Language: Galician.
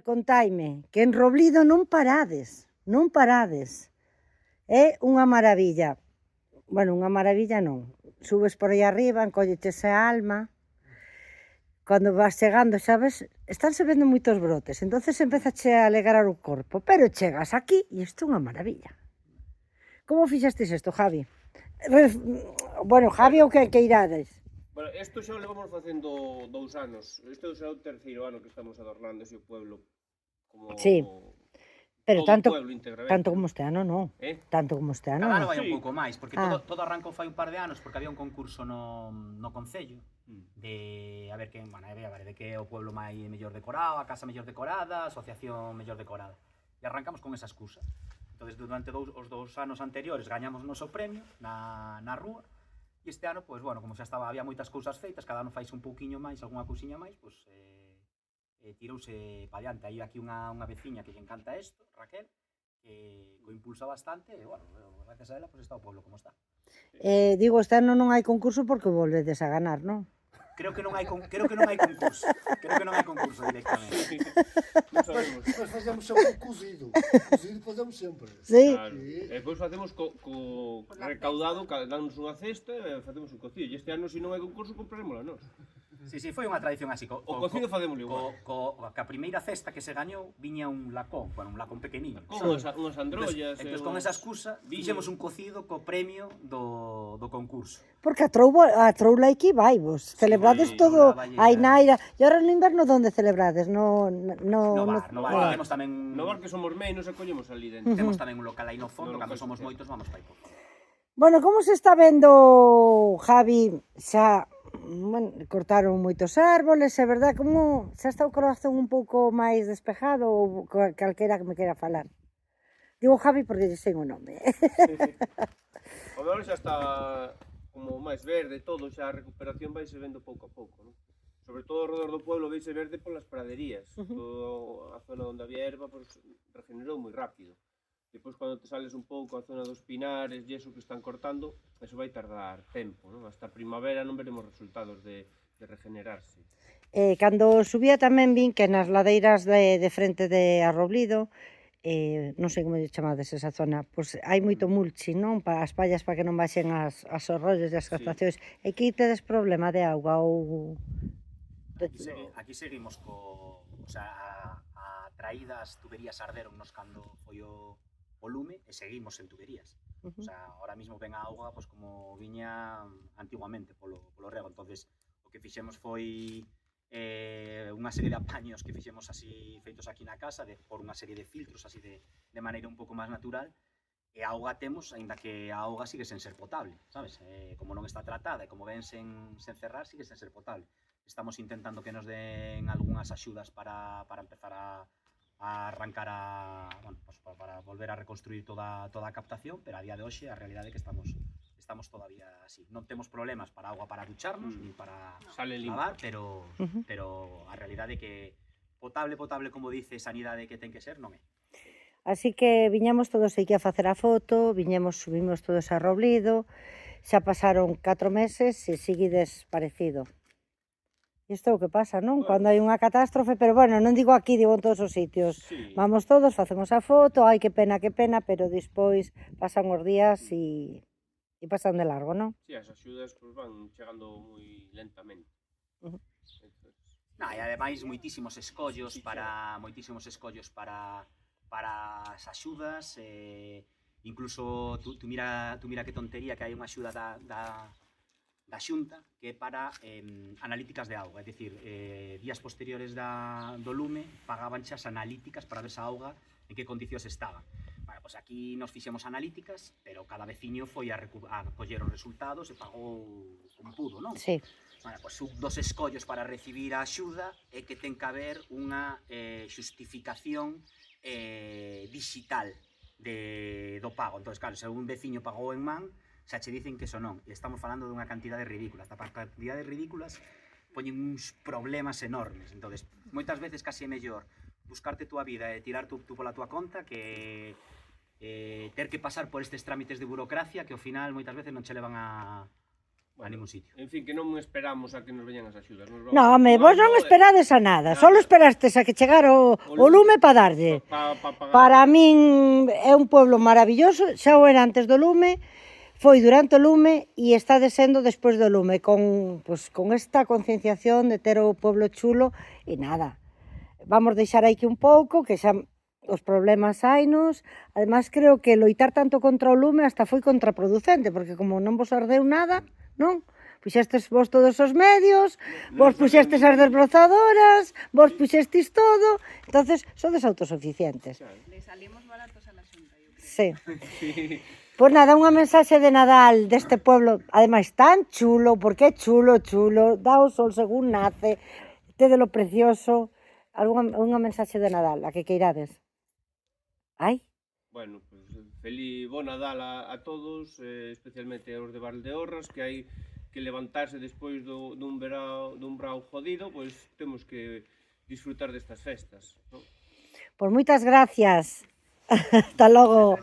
Contaime que en Roblido non parades, non parades. É unha maravilla. Bueno, unha maravilla non. Subes por aí arriba, encólleches a alma. Cando vas chegando, sabes, estánse vendo moitos brotes, entonces empezache a alegrar o corpo, pero chegas aquí e isto é unha maravilla. Como fixestes isto, Javi? Bueno, Javi, o que irades? Bueno, isto xa o levamos facendo 2 anos. Este será o terceiro ano que estamos adornando ese pueblo como Sí, pero todo o pueblo íntegramente. tanto como este ano non. Tanto como este ano Cada non. ano vai un Sí. pouco máis, porque todo arrancou fai un par de anos porque había un concurso no Concello de a ver quen, bueno, de que é o pueblo máis mellor decorado, a casa mellor decorada, a asociación mellor decorada. E arrancamos con esa excusa. Entonces, durante os 2 anos anteriores gañamos o noso premio na rúa. E este ano, pois, bueno, como xa había moitas cousas feitas, cada ano faise un pouquiño máis, algunha cousiña máis, pois tirouse pa diante. Hai aquí unha veciña que lle encanta isto, Raquel, que o impulsa bastante e, bueno, gracias a ela, pois está o pueblo como está. Digo, este ano non hai concurso porque volvedes a ganar, non? Creo que non hai concurso. Creo que non hai concurso directamente. Non sabemos. Nós facemos sempre o cozido. O cozido facemos sempre. Sí. Claro. E depois facemos co recaudado, danos unha cesta e facemos un cocido. E este ano, se non hai concurso, compraremos nós. Sí, foi unha tradición así. O cocido facémoslo igual. A primeira cesta que se gañou viña un lacón, bueno, un lacón pequeniño. Con unhas androllas. Entón, con esa excusa, fixemos un cocido co premio do concurso. Porque a troula aquí vai vos. Celebrades todo a Inaira. E agora no inverno onde celebrades? No bar, temos tamén... No bar que somos menos e collemos ali dentro. Temos tamén un local aí no fondo, cando somos moitos vamos para aí por fondo. Bueno, como se está vendo, Javi? Xa, bueno, cortaron moitos árboles, é verdad, como xa está o corazón un pouco máis despejado ou calquera que me quera falar? Digo Javi porque lle sei o nome. O agora xa está como máis verde todo, xa a recuperación vai se vendo pouco a pouco, non? Sobre todo ao redor do pueblo veise verde polas praderías. Toda a zona onde había erva pues, regenerou moi rápido. Depois, cando te sales un pouco a zona dos pinares e eso que están cortando, eso vai tardar tempo, non? Hasta a primavera non veremos resultados de regenerarse. Cando subía tamén vin que nas ladeiras de frente de Arroblido, non sei como lle chamades esa zona, pois hai moito mulching, non? Para as pallas para que non baixen as arroyos e as captacións. E que tedes problema de auga ou... Aquí seguimos o sea, a traída as tuberías arderonnos cando foi o lume e seguimos en tuberías. O sea, ahora mismo ven a auga pues, como viña antiguamente polo rego. Entonces, o que fixemos foi unha serie de apaños que fixemos así feitos aquí na casa, por unha serie de filtros así de maneira un pouco máis natural, e a auga temos, aínda que a auga sigue sen ser potable, sabes? Como non está tratada e como ven sen cerrar, sigue sen ser potable. Estamos intentando que nos den algunhas axudas para empezar a arrancar bueno, pues para volver a reconstruir toda a captación, pero a día de hoxe a realidade é que estamos todavía así. Non temos problemas para auga para ducharnos, ni para lavar, pero a realidade é que potable como dice Sanidade que ten que ser, non é. Así que viñamos todos aquí a facer a foto, subimos todos a Roblido, xa pasaron 4 meses e seguides parecido. Isto é o que pasa, non? Cando hai unha catástrofe, pero bueno, non digo aquí, digo en todos os sitios. Sí. Vamos todos, facemos a foto, ai que pena, pero despois pasan os días e pasan de largo, non? Sí, as axudas pues, van chegando moi lentamente. E ademais moitísimos escollos para as axudas, incluso tú mira que tontería que hai unha axuda da Xunta que é para analíticas de auga, é dicir, días posteriores do lume pagaban as analíticas para ver esa auga en que condicións estaban. Bueno, pues aquí nos fixemos analíticas, pero cada veciño foi a coller os resultados e pagou como pudo, non? Sí. Bueno, pues un dos escollos para recibir a axuda é que ten que haber unha xustificación digital do pago. Entón, claro, se un veciño pagou en man, xa che dicen que eso non, e estamos falando dunha cantidade ridícula. Hasta para cantidades ridículas poñen uns problemas enormes. Entón, moitas veces casi é mellor buscarte túa vida e tirar tú pola túa conta que ter que pasar por estes trámites de burocracia que ao final moitas veces non che levan a a ningún sitio. En fin, que non esperamos a que nos veñan as axudas. No, home, vos non esperades a nada, só esperastes a que chegara o lume para darlle. Para min é un pueblo maravilloso, xa o era antes do lume, foi durante o lume e está desendo despois do lume, con esta concienciación de ter o pueblo chulo e nada. Vamos deixar aquí un pouco, que xa os problemas hainos. Ademais, creo que loitar tanto contra o lume hasta foi contraproducente, porque como non vos ardeu nada, non? Puxestes vos todos os medios, vos puxestes as desbrozadoras, vos puxestes todo, entonces sodes autosuficientes. Le salimos baratos a la Xunta, yo creo. Sí. Pois nada, unha mensaxe de Nadal deste pueblo, ademais tan chulo, porque é chulo, dá o sol según nace, tédelo precioso. Unha mensaxe de Nadal, a que queirades. Ai? Bueno, pues, feliz bo Nadal a todos, especialmente aos de Valdeorras, que hai que levantarse despois dun brao jodido, pois temos que disfrutar destas festas, ¿no? Pois moitas gracias. Hasta logo.